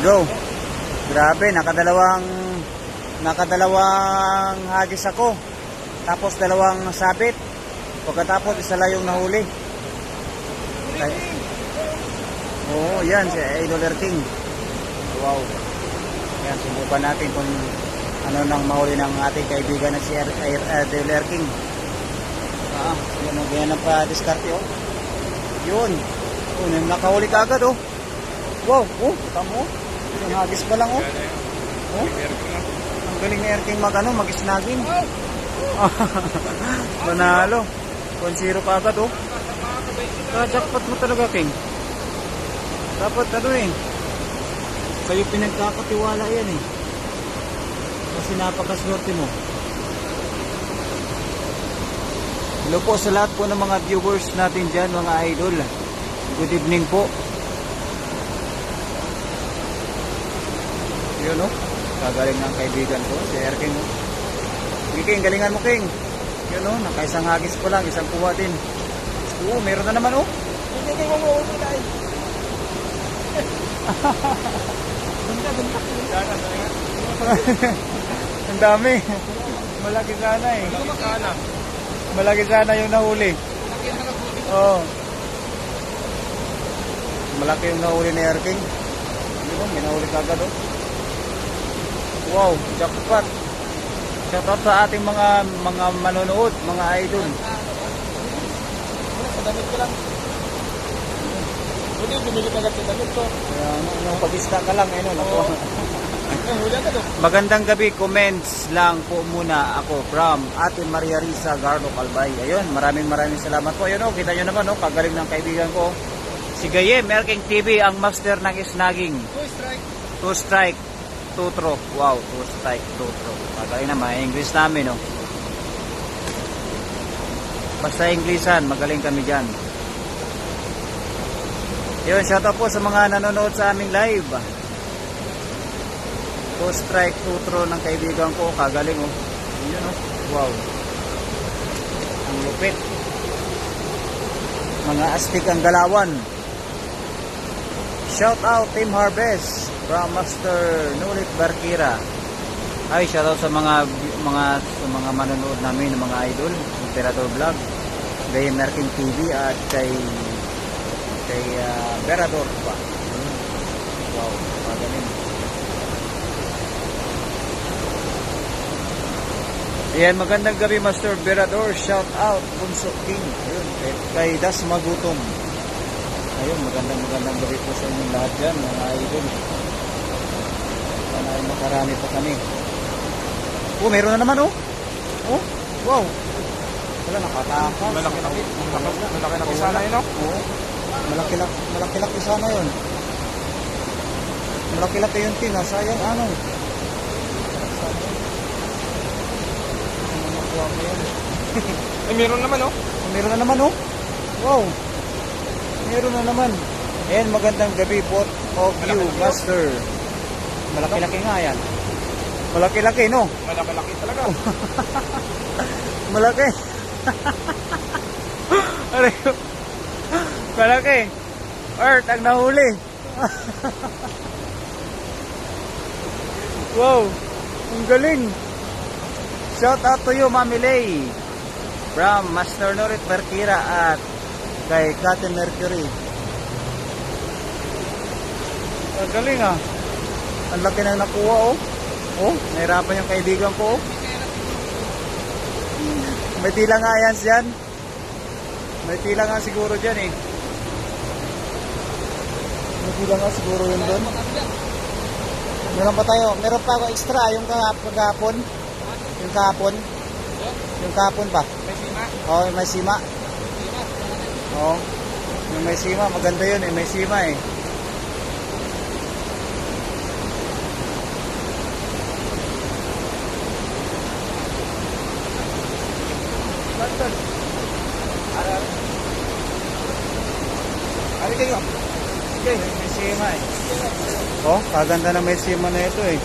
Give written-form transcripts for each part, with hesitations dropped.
go. Grabe, nakadalawang hagis ako. Tapos dalawang sabit. Pagkatapos isa lang yung nahuli. Oo, yan si Idol King. Wow. Yan, subukan natin kung ano nang mahuli ng ating kaibigan na si Idol King. Yan ang ganyan ang pa-discarte, oh. Yun. Oh, nakahuli ka agad, oh. Wow, oh, tamo. Yung hagis pa lang, oh. Oh. Ang galing ni King mag-snagin. Manalo. 1-0 ka agad, oh. Jackpot mo talaga, King. Dapat sa'yo pinagkakatiwala yan, eh. Kasi napakaswerte mo. Hello po sa lahat po ng mga viewers natin dyan, mga idol. Good evening po. Yun, oh. Kagaling ng kaibigan ko, si King, oh. Sige, King, galingan mo, King. Yun, oh. Nakaisang hagis pa lang, isang kuha din. Oo, meron na naman, oh. Hindi, King, ang dami. Malaki sana, eh. Malaki sana yung nahuli. Oo. Malaki yung nahuli ni King. Hindi mo, may nahuli kagad, oh. Wow, jackpot. Shoutout sa ating mga manonood, mga idol. Damit ko lang. Hindi, bumili ka agad sa damit ko. Nung pag-ista ka lang, nakuha. Magandang gabi, comments lang po muna ako from Ate Maria Risa Gardo Calbay. Ayun, maraming salamat po. Ayun, kita nyo naman, kagaling ng kaibigan ko. Si Gayem, King TV, ang master ng snagging. 2 strike, 2 throw. Wow, 2 strike, 2 throw. Kagaling naman, English namin, no? Basta Englishan, magaling kami dyan. Yun, shoutout po sa mga nanonood sa aming live. 2 strike, 2 throw ng kaibigan ko. Kagaling, oh. Yun, oh. Wow. Ang lupit. Mga astig ang galawan. Shoutout Team Harvest from Master Nulit Barkira. Ay, shoutout sa mga manonood namin, mga idol, Imperator Vlog, Gayem King TV at kay Berador pa. Wow, magaling. Ayan, magandang gabi Master Berador. Shout out Bunso King. Ayun, kay Das Magutom. Ayun, magandang gabi po sa inyong lahat dyan, mga idol. Sana ay makarami pa kami. Oh, meron na naman, oh. Oh, wow. Wala, nakatakas. Malaki sana yun, oh. Oo. Malaki sana yun. Malaki yung tin, ha. Sayang, ano. Nakuha mo yan. Ay, meron naman, oh. Meron na naman, oh. Wow. Meron na naman. Ayan, magandang gabi po of you, Master. Malaki-laki nga yan. Malaki-laki, no? Malaki talaga. Malaki. Malaki. Earth, ang nahuli. Wow. Ang galing. Shout out to you, Mami Lay. From Master Norit Barkira at kay Kate Mercury. Ang galing, ah. Ang laki na nakuha, oh. Oh, nahirapan yung kaibigan ko, oh. May tila nga yan dyan. May tila nga siguro dyan, eh. May tila nga siguro yun doon. Meron pa tayo. Meron pa ako extra yung kahapon. Yung kahapon. Yung kahapon pa. May sima? Oo, may sima. Oo. Yung may sima, maganda yun, eh. May sima, eh. Ari kayo. Okay, may sima, eh. Oh, kaganda na may sima na ito, eh.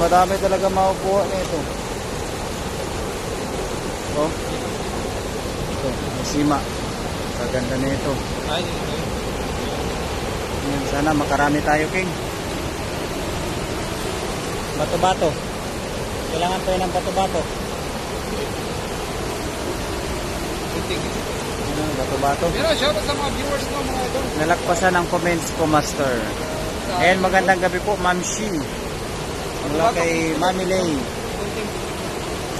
Madami talaga makukuha na ito. Oh. Ito, may sima. Kaganda na ito. Ay, Sana makarami tayo, King. Bato-bato. Kailangan pa yun ng bato-bato. Bato-bato. Pero shoutout sa mga viewers no, mga idol. Nalagpasan ang comments ko, Master. Ayan, magandang gabi po, Ma'am Shi. Mula kay Mami Lay.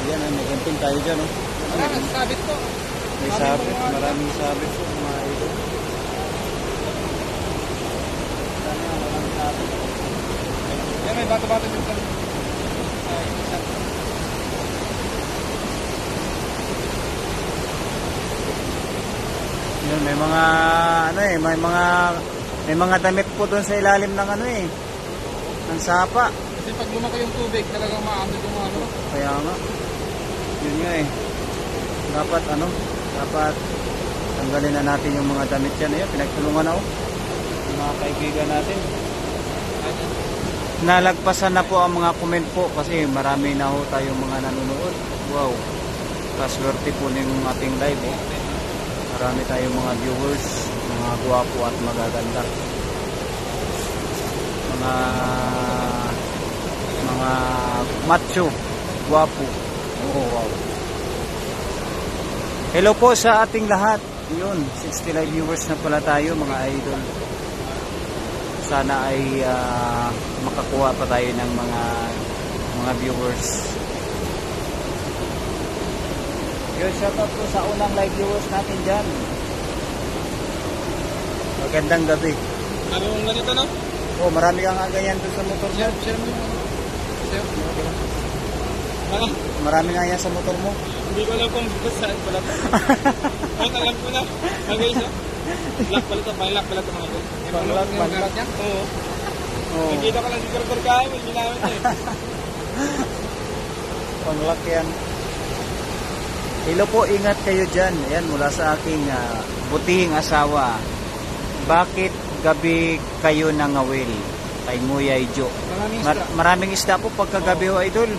Ayan, may gunting tayo dyan, oh. Maraming sabit po. May sabit, maraming sabit po, mga idol. Maraming sabit. Yan, may bato-bato dyan sa... Yun, may mga ano eh, may mga damit po doon sa ilalim ng ano eh, ng sapa. Kasi pag lumaki yung tubig, talagang maamid yung ano. Kaya nga. Yun nga eh. Dapat tanggalin na natin yung mga damit yan. Ayan, pinagtulungan na yung mga kaibigan natin. Nalagpasan na po ang mga comment po kasi marami na ho tayong mga nanonood. Wow. Kaswerte po ng ating live eh. Marami tayong mga viewers, mga gwapo at magaganda. Mga macho, gwapo. Oh, wow. Hello po sa ating lahat. Yun, 60 live viewers na pala tayo, mga idol. Sana ay makakuha pa tayo ng mga viewers. Yun, shoutout po sa unang live viewers natin dyan. Magandang gabi. Ano yung ganito no? Oh, marami kang ganyan doon sa motor mo. Share mo yung ano. Share. Ano? Marami nga yan sa motor mo. Hindi ko alam kung saan pala ito. Ang alam ko na. Okay siya. Lock pala ito. Pang-lock pala ito mga ito. Pang-lock? Oo. Oh. Nakita ko lang si Kartor Kain. May ginamit eh. Pang-lock yan. Hello po, ingat kayo dyan. Ayan, mula sa aking butihing asawa. Bakit gabi kayo nangawil? Kay Nguyay Jo. Maraming isda po pagkagabi ho, idol.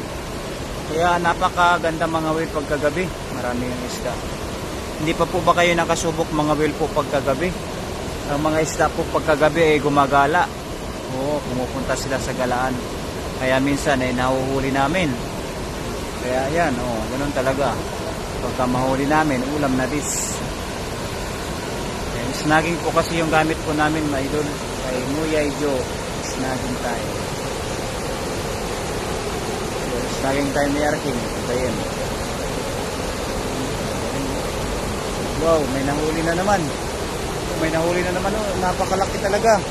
Kaya napakaganda mangawil pagkagabi. Maraming isda. Hindi pa po ba kayo nakasubok mangawil po pagkagabi? Ang mga isda po pagkagabi ay gumagala. Oo, pumupunta sila sa galaan. Kaya minsan ay nahuhuli namin. Kaya yan, ganun talaga. Pagka mahuli namin, ulam na dis. Snagging po kasi yung gamit po namin, mga idol. Kay Nguyay Jo, snagging tayo. Snagging tayo ni Arking. Ito yun. Wow, may nahuli na naman. May nahuli na naman. Napakalaki talaga.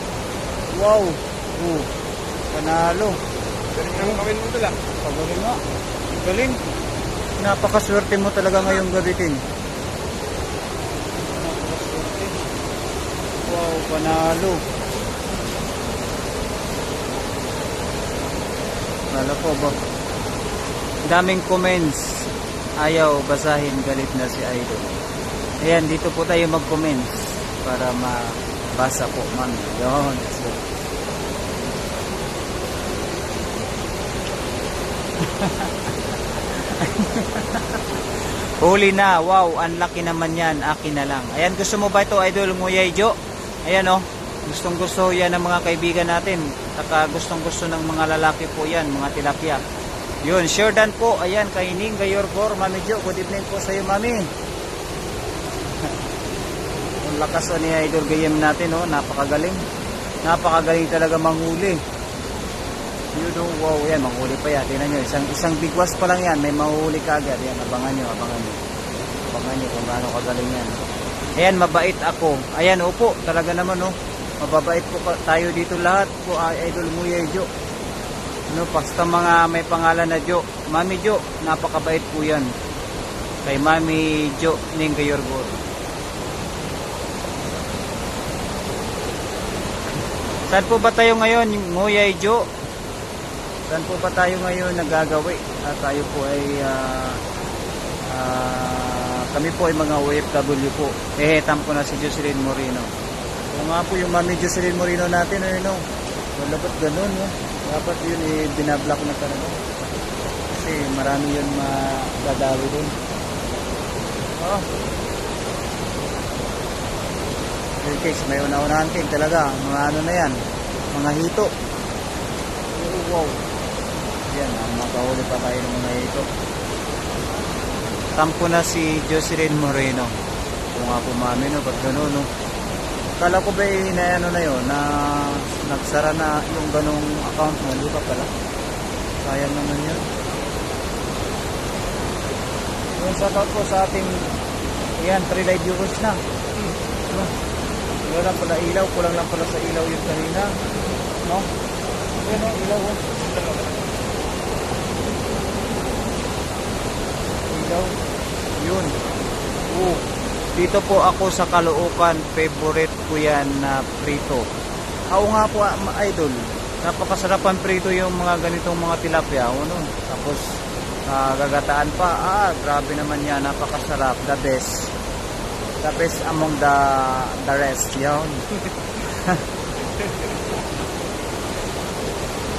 Wow. Panalo. Galing na kawin mo ito lang. Pagaling nga. Galing. Napakaswerte mo talaga ngayong gabi, Ting. Napakaswerte. Wow, panalo. Panalo po ba? Daming comments. Ayaw basahin, galit na si Idol. Ayan, dito po tayo mag-comments para mabasa po, ma'am. Yun. Huli na, wow, ang laki naman yan, akin na lang. Ayan, gusto mo ba ito, Idol Nguyay Jo? Ayan gustong gusto yan ng mga kaibigan natin. Saka gustong gusto ng mga lalaki po yan, mga tilapia. Yun, Sheridan po, ayan, kay Ning Gayorgor, Mami Jo, good evening po sa iyo, Mami. Ang lakas ni Idol Gayem natin, napakagaling. Napakagaling talaga manghuli. Wow, yan, manghuli pa yan. Tingnan nyo, isang bigwas pa lang yan, may mahuhuli ka agad. Yan, abangan nyo. Abangan nyo kung gaano kagaling yan. Ayan, mabait ako. Ayan, opo, talaga naman, mababait po tayo dito lahat po, Idol Nguyay Jo. Basta mga may pangalan na Jo. Mami Jo, napakabait po yan. Kay Mami Jo Ning Gayorgor. Saan po ba tayo ngayon, Nguyay Jo? Saan po ba tayo ngayon nagagawi? At tayo po ay kami po ay mga OFW po. Tam ko na si Jocelyn Moreno. Kung nga po yung Mami Jocelyn Moreno natin, wala ba't ganun, dapat yun binablock na talaga. Kasi marami yun magagawi dun. Okay, may una-unahan talaga. Mga ano na yan, mga hito. Wow. Yan, makahuli pa tayo ng mga ito. Tampo na si Jocelyn Moreno. Kung nga po mami, no, ba't gano'n, no? Kala ko ba na ano na yun, na nagsara na yung ganong account mo, di ba pala? Sayang naman yun. Yung shoutout po sa ating, yan, 3 live viewers na. No? Wala lang pala ilaw, kulang lang pala sa ilaw yung kanina. No? Yan, no, ilaw. Ilaw. Yun. Dito po ako sa Caloocan, favorite ko yan na prito. Ako nga po, idol, napakasarapan prito yung mga ganitong mga tilapia. Ano? Tapos, gagataan pa. Grabe naman yan, napakasarap. The best. The best among the rest. Yun.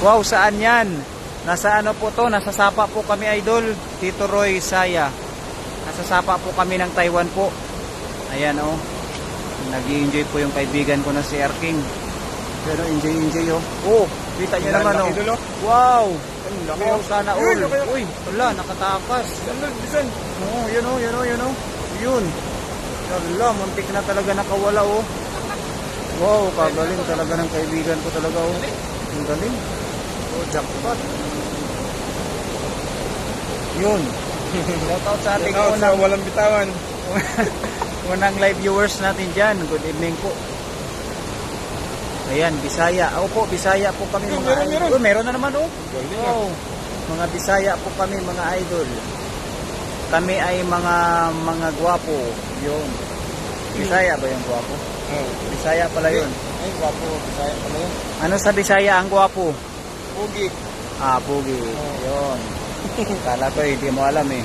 Wow, saan yan? Nasa ano po to? Nasa Sapa po kami, idol. Tito Roy Saya. Nasa Sapa po kami ng Taiwan po. Ayan, oh. Nag-i-enjoy po yung kaibigan ko na si Erking. Pero enjoy, oh. Oh, kita nyo naman, oh. Idol, oh. Wow. Laki, Wow, oh. sana Uy, all. laki, oh. Uy, wala, nakatakas. Bisan. Oo, yun, oh, yun, oh, yun, oh. Yun. Wala, muntik na talaga nakawala, oh. Wow, kagaling talaga ng kaibigan ko talaga, oh. Ang galing. Oh, jackpot. Yun. Shoutout sa ating Shout out sa walang bitawan. unang live viewers natin dyan. Good evening po. Ayan, Bisaya. Opo, Bisaya po kami mga Meron. idol. Meron na naman, oh. Galing, Wow. Mga Bisaya po kami mga idol. Kami ay mga gwapo. Yun. Bisaya ba yung gwapo? Oh. Bisaya pala yun. Ay, gwapo. Bisaya pala yun. Ano sa Bisaya ang gwapo? Pugi. Pugi. Yun. Kala ko hindi mo alam eh.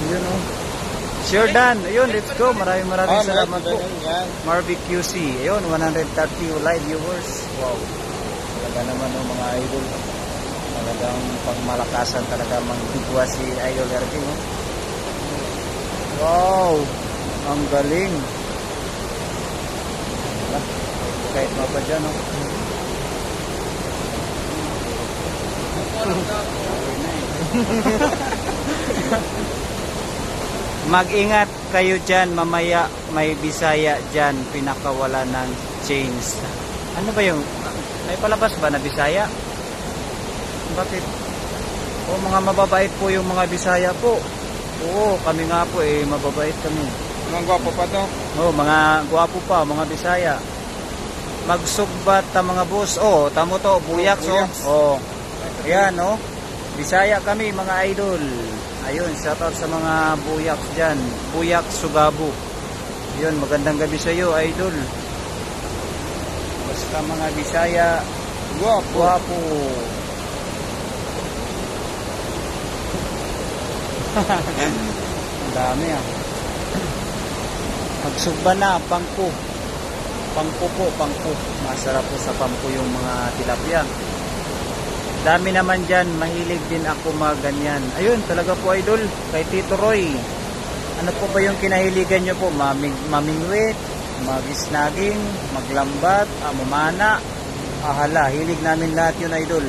Yun, oh. Sure Dan. Ayun, let's go. Maraming salamat po. Yan. Marvic QC. Ayun, 130 live viewers. Wow. Talaga naman, oh, mga idol. Talagang pagmalakasan talaga mangbigwa si Idol Erking, oh. Wow. Ang galing. Kahit mapa dyan, oh. Mag-ingat kayo dyan, mamaya may Bisaya dyan, pinakawala ng chains. Ano ba yung, may palabas ba na Bisaya? Bakit? O, mga mababait po yung mga Bisaya po. Oo, kami nga po eh, mababait kami. Mga gwapo pa to. Oo, mga gwapo pa, mga Bisaya. Magsugbat ta mga boss. Oo, tamo to, buyaks, Buyaks. oh. Ayan, oh. Bisaya kami, mga idol. Ayun, shoutout sa mga buyaks dyan. Buyak Sugabo. Ayun, magandang gabi sa iyo, idol. Basta mga Bisaya, gwapo. Ang dami, ah. Magsugba na, pangko. Pangko po, pangko. Masarap po sa pangko yung mga tilapia. Dami naman dyan, mahilig din ako maganyan. Ayun, talaga po idol, kay Tito Roy. Ano po ba yung kinahiligan nyo po? Mamingwit, magisnaging, maglambat, mamana. Hala, hilig namin lahat yun, idol.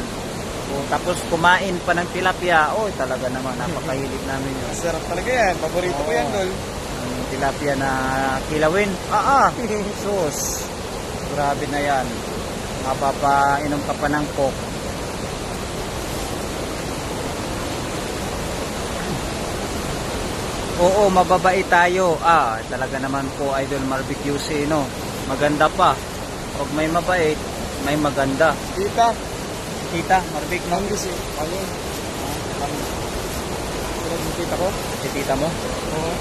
O, tapos kumain pa ng tilapia. Oh, talaga naman, napakahilig namin yun. Sarap talaga yan. Paborito ko yan, Dol. Ang tilapia na kilawin. Sus. Grabe na yan. Mapapainom ka pa ng coke. Oo, mababait tayo. Talaga naman po, Idol Marvic QC, no? Maganda pa. Pag may mabait, may maganda. Tita. Tita, Marvic, no? Manggis eh. Ano? Sila yung tita ko? Si tita mo? Oo.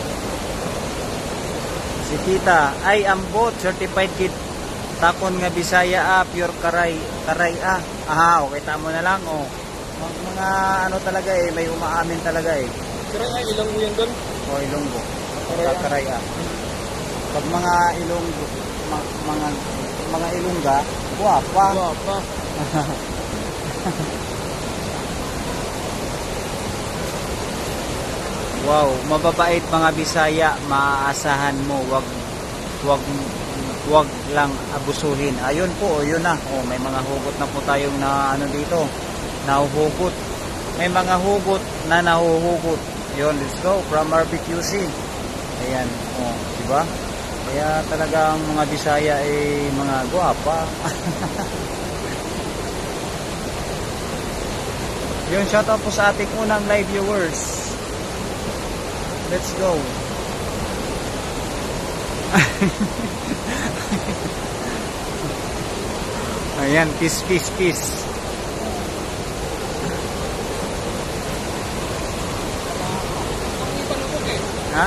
Si tita, ay ambot, certified kit. Takon nga Bisaya, pure karay. Okay, tamo na lang, oh. Mga ano talaga eh, may umaamin talaga eh. Pero ay ilang mo yan, Dol? O Ilonggo. Karay-a. Karay-a. Pag mga Ilonggo, mga Ilongga, guwapa. Guwapa. Wow, mababait mga Bisaya, maaasahan mo, wag huwag lang abusuhin. Ayun po, yun na. Oh, may mga hugot na po tayong na ano dito, nahuhugot. May mga hugot na nahuhugot. Yun, let's go from RBQC. Ayan, oh, di ba? Kaya talagang mga Bisaya ay mga guwapa. Yun, shout out po sa ating unang live viewers. Let's go. Ayan, peace, peace, peace. Ha?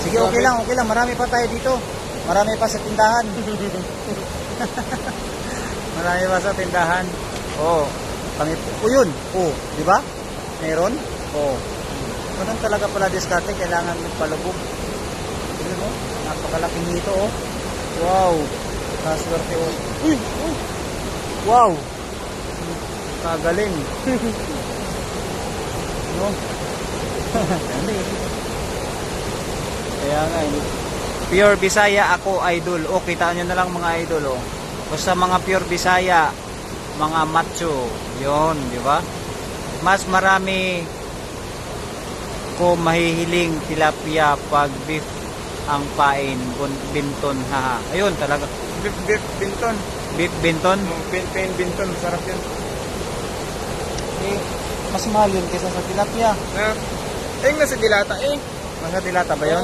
Sige, okay lang, okay lang. Marami pa tayo dito. Marami pa sa tindahan. Marami pa sa tindahan. Oo. Yun. Oo, di ba? Meron? Oo. Ganun talaga pala diskarte, kailangan magpalubog. Yun, oh. Napakalaking nito, oh. Wow. Kaswerte, oh. Uy! Oh. Wow. Kagaling. No? Kaya nga, pure Bisaya ako, idol. O, kita nyo na lang mga idol, oh. Basta mga pure Bisaya, mga macho, yon, di ba? Mas marami ko mahihiling tilapia pag beef ang pain, binton, haha. Ayun, talaga. Beef binton. Beef binton? Pain binton, sarap yan. Eh, mas mahal yun kaysa sa tilapia. Nasa dilata eh. Nasa dilata ba yun?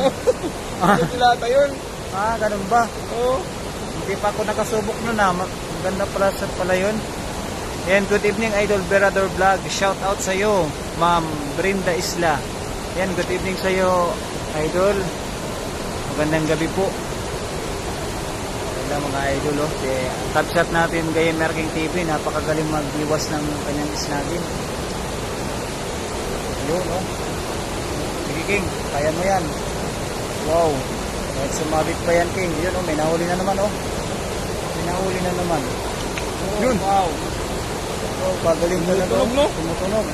Nasa dilata yun. Ah, ganun ba? Oo. Hindi pa ako nakasubok nun, ah. Maganda pala yun. Yan, good evening Idol Berador Vlog. Shout out sa iyo, Ma'am Brenda Isla. Yan, good evening sa iyo, Idol. Magandang gabi po. Wala mga idol, oh. Top shot natin Gamer King TV. Napakagaling magliwas ng kanyang snagin. Yun, oh. Sige King, kaya mo yan. Wow. Kahit sumabit pa yan King. Yun, oh, may nahuli na naman, oh. May nahuli na naman. Oh, Yun. wow. Oh, pagaling talaga. Tumutunog, no? Tumutunog.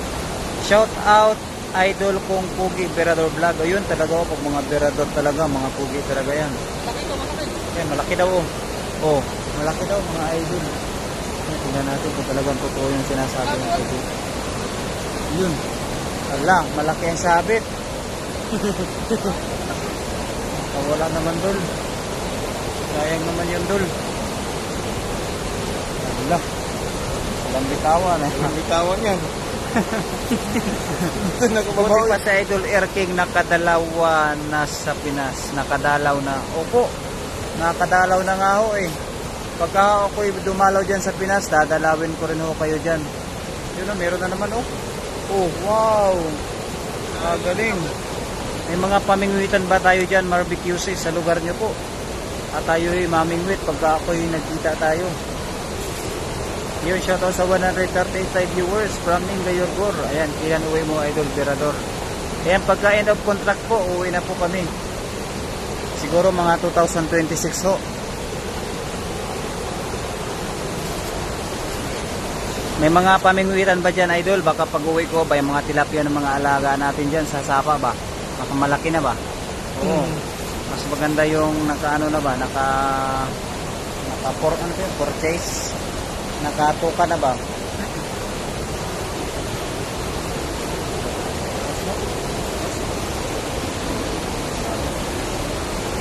Shout out Idol kong Pugi Berador Vlog. O yun talaga, oh, pag mga Berador talaga, mga Pugi talaga yan. Yan, malaki daw, oh. Oh, malaki daw mga idol. Tingnan natin kung talagang totoo yung sinasabi ng Pugi. Yun. Wala, malaki ang sabit. Wala naman dul. Sayang naman yun dul. Wala. Walang bitawan eh. Walang bitawan yan. Buti pa sa Idol Air King nakadalawa na sa Pinas. Nakadalaw na. Opo. Nakadalaw na nga ho eh. Pagka ako'y dumalaw dyan sa Pinas, dadalawin ko rin ho kayo dyan. Yun o, meron na naman oh. Oh, wow. Galing. May mga pamingwitan ba tayo dyan, barbecues sa lugar nyo po? At tayo'y mamingwit pagka ako'y nagkita tayo. Yun, shoutout sa 135 viewers from Mingayorgor. Ayan, iyan uwi mo Idol Berador. Ayan, pagka end of contract po, uwi na po kami. Siguro mga 2026 ho. May mga pamingwitan ba dyan Idol? Baka pag uwi ko ba yung mga tilapia ng mga alaga natin dyan sa sapa ba? Baka malaki na ba? Oo. Mas maganda yung naka ano na ba? Naka purchase. Nakatuka na ba?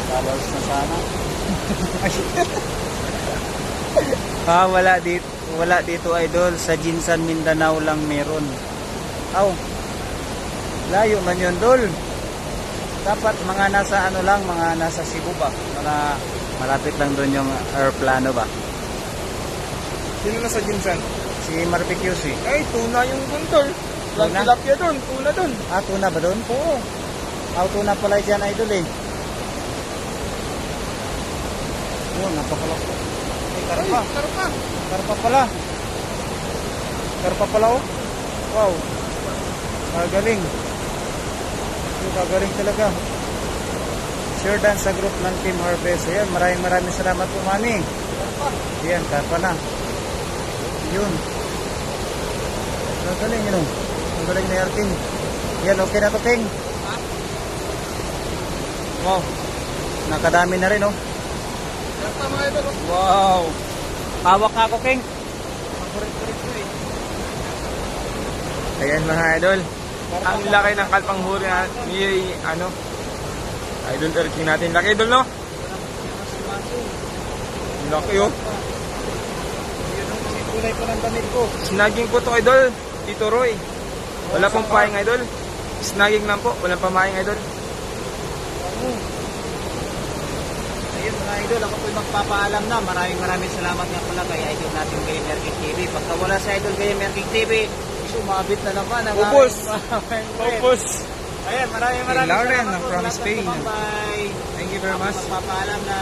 Dollars na sana. Wala dito Idol. Sa Jinsan Mindanao lang meron. Aw. Layo man yun Dol. Dapat mga nasa ano lang, mga nasa Cebu ba? Para malapit lang doon yung aeroplano ba? Sino na sa Jinsan? Si Marbecues eh. Ay, tuna yung contol. Walang Tuna? tilapia doon, tuna doon. Ah, tuna ba doon? Oo. Tuna pala dyan Idol eh. Oh, napakalaki. Ay, karpa. Ay, karpa. Karpa pala. Karpa pala oh. Wow. Kagaling. Kagaling talaga. Sure dance sa group ng Team Harvest. Ayan, maraming salamat po mami. Ayan, karpa na. Yun. Kagaling yun oh. Kagaling na Air King. Yan, okay na to King. Wow. Nakadami na rin, oh. Yan pa mga idol. Wow. Hawak ka ako, King. Paborito ko eh. Ayan mga idol. Ang laki ng kalpanghuri ni Idol Erking natin. Laki idol, no? Ang laki, oh. Yun ang kasi kulay pa ng damit ko. Snagging po to idol. Tito Roy. Wala pong paing idol. Snagging lang po. Walang pamaing idol. Ayun mga idol, ako po'y magpapaalam na. Maraming salamat nga pala kay idol natin Gamer King TV. Pagka wala sa idol Gamer King TV, sumabit na naman ang Ubus. aking- Focus. Ayan, maraming Lauren salamat ng po from sa lahat ng Spain. tumambay. Thank you very Ako much. magpapaalam na